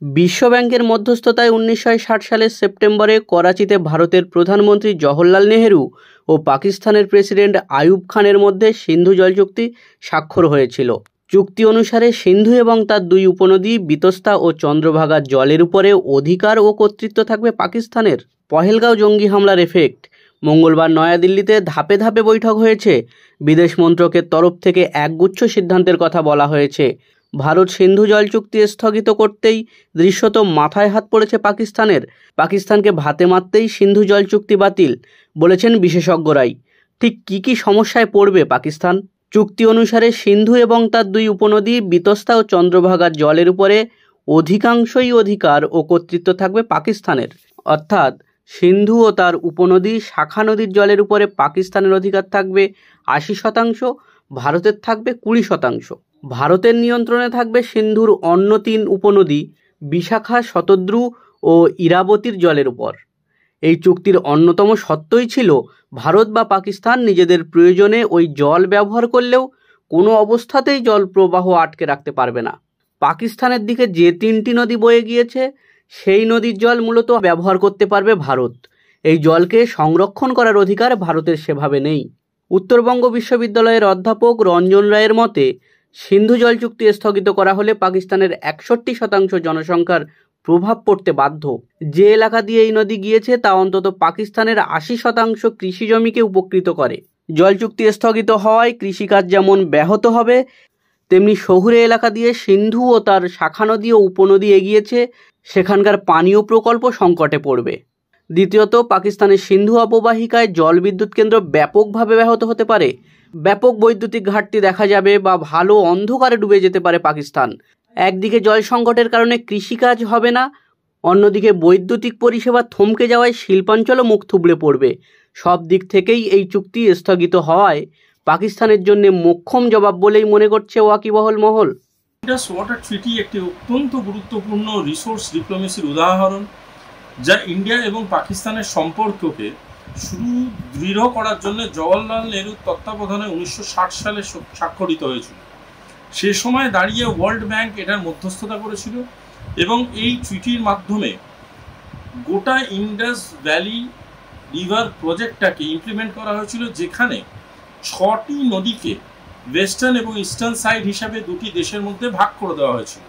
বিশ্বব্যাংকের মধ্যস্থতায় 1960 সালের সেপ্টেম্বরে করাচিতে ভারতের প্রধানমন্ত্রী জওহরলাল নেহেরু ও পাকিস্তানের প্রেসিডেন্ট আইয়ুব খানের মধ্যে সিন্ধু জল চুক্তি স্বাক্ষর হয়েছিল। চুক্তি অনুসারে সিন্ধু এবং তার দুই উপনদী বিতস্তা ও চন্দ্রভাগা জলের উপরে অধিকার ও কর্তৃত্ব থাকবে পাকিস্তানের। পহেলগাঁও জঙ্গি হামলার এফেক্ট। মঙ্গলবার নয়াদিল্লিতে ধাপে ধাপে বৈঠক হয়েছে। বিদেশ মন্ত্রকের তরফ থেকে একগুচ্ছ সিদ্ধান্তের কথা বলা হয়েছে। ভারত সিন্ধু জল চুক্তি স্থগিত করতেই দৃশ্যত মাথায় হাত পড়েছে পাকিস্তানের। পাকিস্তানকে ভাতে মারতেই সিন্ধু জল চুক্তি বাতিল বলেছেন বিশেষজ্ঞরাই। ঠিক কী সমস্যায় পড়বে পাকিস্তান? চুক্তি অনুসারে সিন্ধু এবং তার দুই উপনদী বিতস্তা ও চন্দ্রভাগার জলের উপরে অধিকাংশই অধিকার ও কর্তৃত্ব থাকবে পাকিস্তানের। অর্থাৎ সিন্ধু ও তার উপনদী শাখা নদীর জলের উপরে পাকিস্তানের অধিকার থাকবে 80%, ভারতের থাকবে 20%। ভারতের নিয়ন্ত্রণে থাকবে সিন্ধুর অন্য 3 উপনদী বিশাখা, শতদ্রু ও ইরাবতীর জলের উপর। এই চুক্তির অন্যতম শর্তই ছিল ভারত বা পাকিস্তান নিজেদের প্রয়োজনে ওই জল ব্যবহার করলেও কোনো অবস্থাতেই জল প্রবাহ আটকে রাখতে পারবে না। পাকিস্তানের দিকে যে 3টি নদী বয়ে গিয়েছে সেই নদীর জল মূলত ব্যবহার করতে পারবে ভারত। এই জলকে সংরক্ষণ করার অধিকার ভারতের সেভাবে নেই। উত্তরবঙ্গ বিশ্ববিদ্যালয়ের অধ্যাপক রঞ্জন রায়ের মতে, সিন্ধু জল চুক্তি স্থগিত করা হলে পাকিস্তানের 61% জনসংখ্যার প্রভাব পড়তে বাধ্য। যে এলাকা দিয়ে এই নদী গিয়েছে তা অন্তত পাকিস্তানের 80% কৃষি জমিকে উপকৃত করে। জল চুক্তি স্থগিত হওয়ায় কৃষিকাজ যেমন ব্যাহত হবে, তেমনি শহুরে এলাকা দিয়ে সিন্ধু ও তার শাখা নদী ও উপনদী এগিয়েছে, সেখানকার পানীয় প্রকল্প সংকটে পড়বে। দ্বিতীয়ত, পাকিস্তানের সিন্ধু অববাহিকায় জল বিদ্যুৎ কেন্দ্র ব্যাপকভাবে ব্যাহত হতে পারে। ব্যাপক বৈদ্যুতিক ঘাটতি দেখা যাবে বা ভালো অন্ধকারে ডুবে যেতে পারে পাকিস্তান। একদিকে জল সংকটের কারণে কৃষিকাজ হবে না, অন্যদিকে বৈদ্যুতিক পরিষেবা থমকে যাওয়ায় শিল্পাঞ্চলও মুখ থুবড়ে পড়বে। সব দিক থেকেই এই চুক্তি স্থগিত হওয়ায় পাকিস্তানের জন্য মোক্ষম জবাব বলেই মনে করছে ওয়াকিবহল মহল। ইন্ডাস ওয়াটার ট্রিটি একটি অত্যন্ত গুরুত্বপূর্ণ রিসোর্স ডিপ্লোমেসির উদাহরণ, যা ইন্ডিয়া এবং পাকিস্তানের সম্পর্ককে শুরু দৃঢ় করার জন্য জওহরলাল নেহরুর তত্ত্বাবধানে 1960 সালে স্বাক্ষরিত হয়েছিল। সে সময় দাঁড়িয়ে ওয়ার্ল্ড ব্যাংক এটার মধ্যস্থতা করেছিল এবং এই ট্রিটির মাধ্যমে গোটা ইন্ডাস ভ্যালি রিভার প্রজেক্টটাকে ইমপ্লিমেন্ট করা হয়েছিল, যেখানে 6টি নদীকে ওয়েস্টার্ন এবং ইস্টার্ন সাইড হিসাবে দুটি দেশের মধ্যে ভাগ করে দেওয়া হয়েছিল।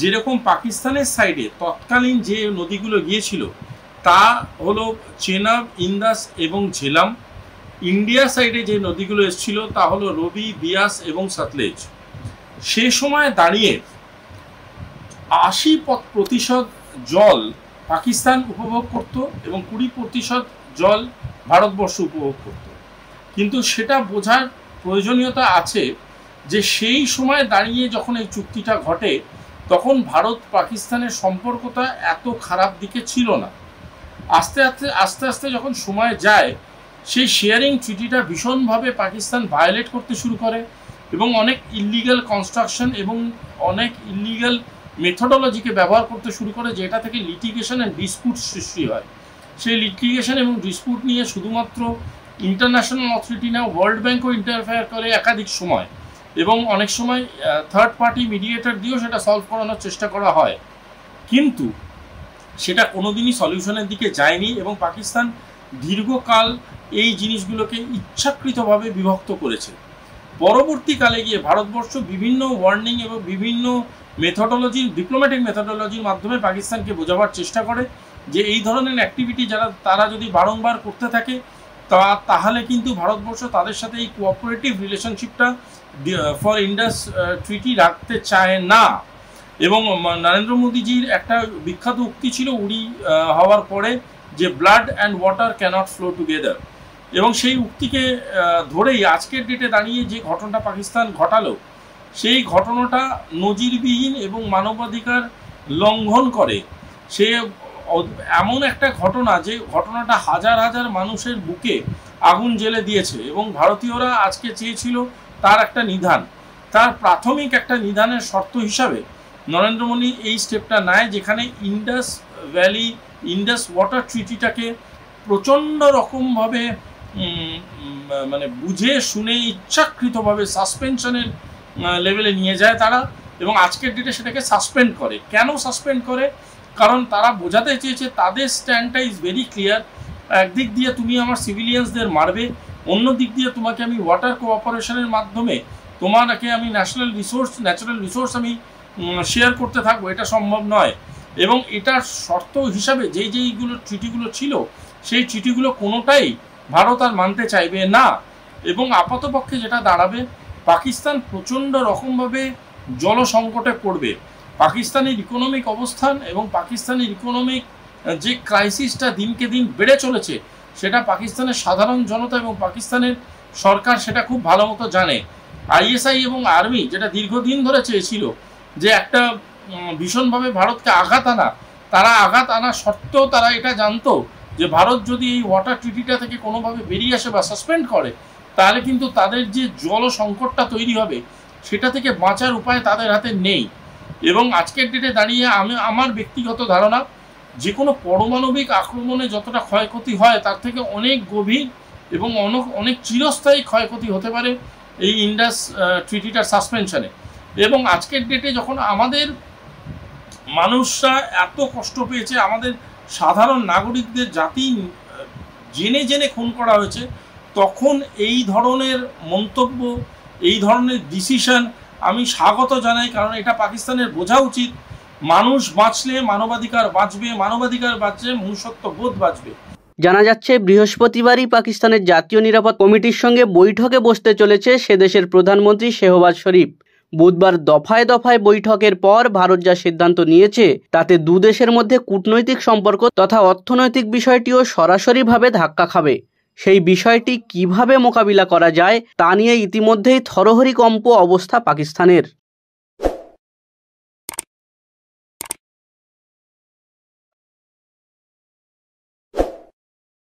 যেরকম পাকিস্তানের সাইডে তৎকালীন যে নদীগুলো গিয়েছিল তা হলো চেনাব, ইন্দাস এবং ঝেলাম। ইন্ডিয়া সাইডে যে নদীগুলো এসেছিল তা হলো রবি, বিয়াস এবং সতলেজ। সে সময় দাঁড়িয়ে 80% জল পাকিস্তান উপভোগ করত এবং 20% জল ভারতবর্ষ উপভোগ করত। কিন্তু সেটা বোঝার প্রয়োজনীয়তা আছে যে সেই সময় দাঁড়িয়ে যখন এই চুক্তিটা ঘটে তখন ভারত পাকিস্তানের সম্পর্কটা এত খারাপ দিকে ছিল না। আস্তে আস্তে যখন সময় যায় সেই শেয়ারিং ট্রিটিটা ভীষণভাবে পাকিস্তান ভায়োলেট করতে শুরু করে এবং অনেক ইলিগাল কনস্ট্রাকশন এবং অনেক ইলিগাল মেথডোলজিকে ব্যবহার করতে শুরু করে, যেটা থেকে লিটিগেশন অ্যান্ড ডিসপুট সৃষ্টি হয়। সেই লিটিগেশন এবং ডিসপুট নিয়ে শুধুমাত্র ইন্টারন্যাশনাল অথরিটি না, ওয়ার্ল্ড ব্যাংকও ইন্টারফেয়ার করে একাধিক সময় এবং অনেক সময় থার্ড পার্টি মিডিয়েটর দিয়েও সেটা সলভ করানোর চেষ্টা করা হয়, কিন্তু সেটা কোনোদিনই সলিউশনের দিকে যায়নি এবং পাকিস্তান দীর্ঘকাল এই জিনিসগুলোকে ইচ্ছাকৃতভাবে বিভক্ত করেছে। পরবর্তীকালে গিয়ে ভারতবর্ষ বিভিন্ন ওয়ার্নিং এবং বিভিন্ন ডিপ্লোম্যাটিক মেথডোলজির মাধ্যমে পাকিস্তানকে বোঝাবার চেষ্টা করে যে এই ধরনের অ্যাক্টিভিটি তারা যদি বারংবার করতে থাকে তাহলে কিন্তু ভারতবর্ষ তাদের সাথে এই কোঅপারেটিভ রিলেশনশিপটা ফর ইন্ডাস ট্রিটি রাখতে চায় না। এবং নরেন্দ্র মোদীজির একটা বিখ্যাত উক্তি ছিল উড়ি হওয়ার পরে যে blood and water cannot flow together, এবং সেই উক্তিকে ধরেই আজকের ডেটে দাঁড়িয়ে যে ঘটনাটা পাকিস্তান ঘটালো সেই ঘটনাটা নজিরবিহীন এবং মানবাধিকার লঙ্ঘন করে। সে এমন একটা ঘটনা যে ঘটনাটা হাজার হাজার মানুষের বুকে আগুন জ্বেলে দিয়েছে এবং ভারতীয়রা আজকে চেয়েছিল তার একটা নিধান। তার প্রাথমিক একটা নিধানের শর্ত হিসাবে নরেন্দ্র মোদী এই স্টেপটা নেয়, যেখানে ইন্ডাস ওয়াটার ট্রিটিটাকে প্রচণ্ড রকমভাবে মানে বুঝে শুনে ইচ্ছাকৃতভাবে সাসপেনশনের লেভেলে নিয়ে যায় তারা, এবং আজকের ডেটে সেটাকে সাসপেন্ড করে। কেন সাসপেন্ড করে? কারণ তারা বোঝাতে চেয়েছে তাদের স্ট্যান্ডটা ইজ ভেরি ক্লিয়ার। একদিক দিয়ে তুমি আমার সিভিলিয়ানসদের মারবে, অন্য দিক দিয়ে তোমাকে আমি ওয়াটার কোঅপারেশনের মাধ্যমে তোমাকে আমি ন্যাচারাল রিসোর্স আমি শেয়ার করতে থাকবো, এটা সম্ভব নয়। এবং এটার শর্ত হিসাবে যেইগুলো ট্রিটিগুলো ছিল, সেই ট্রিটিগুলো কোনোটাই ভারত আর মানতে চাইবে না। এবং আপাতপক্ষে যেটা দাঁড়াবে, পাকিস্তান প্রচণ্ড রকমভাবে জল সংকটে পড়বে। পাকিস্তানের ইকোনমিক অবস্থান এবং পাকিস্তানের ইকোনমিক যে ক্রাইসিসটা দিনকে দিন বেড়ে চলেছে, সেটা পাকিস্তানের সাধারণ জনতা এবং পাকিস্তানের সরকার সেটা খুব ভালো মতো জানে। আইএসআই এবং আর্মি যেটা দীর্ঘদিন ধরে চেয়েছিল যে একটা ভীষণভাবে ভারতকে আঘাত আনা, তারা আঘাত আনা সত্ত্বেও তারা এটা জানতো যে ভারত যদি এই ওয়াটার ট্রিটিটা থেকে কোনোভাবে বেরিয়ে আসে বা সাসপেন্ড করে, তাহলে কিন্তু তাদের যে জল সংকটটা তৈরি হবে সেটা থেকে বাঁচার উপায় তাদের হাতে নেই। এবং আজকের ডেটে দাঁড়িয়ে আমার ব্যক্তিগত ধারণা, যে কোনো পারমাণবিক আক্রমণে যতটা ক্ষয়ক্ষতি হয় তার থেকে অনেক গভীর এবং অনেক চিরস্থায়ী ক্ষয়ক্ষতি হতে পারে এই ইন্ডাস ট্রিটিটার সাসপেনশনে। এবং আজকের ডেটে যখন আমাদের মানুষরা এত কষ্ট পেয়েছে, আমাদের সাধারণ নাগরিকদের জাতি জেনে জেনে খুন করা হয়েছে, তখন এই ধরনের মন্তব্য, এই ধরনের ডিসিশন আমি স্বাগত জানাই। কারণ এটা পাকিস্তানের বোঝা উচিত, মানুষ বাঁচলে মানবাধিকার বাঁচবে, মানবাধিকার বাঁচলে মনুষ্যত্ব বোধ বাঁচবে। জানা যাচ্ছে বৃহস্পতিবারই পাকিস্তানের জাতীয় নিরাপদ কমিটির সঙ্গে বৈঠকে বসতে চলেছে সে দেশের প্রধানমন্ত্রী শেহবাজ শরীফ। বুধবার দফায় দফায় বৈঠকের পর ভারত যা সিদ্ধান্ত নিয়েছে, তাতে দুদেশের মধ্যে কূটনৈতিক সম্পর্ক তথা অর্থনৈতিক বিষয়টিও সরাসরিভাবে ধাক্কা খাবে। সেই বিষয়টি কিভাবে মোকাবিলা করা যায় তা নিয়ে ইতিমধ্যেই থরহরিকম্প অবস্থা পাকিস্তানের।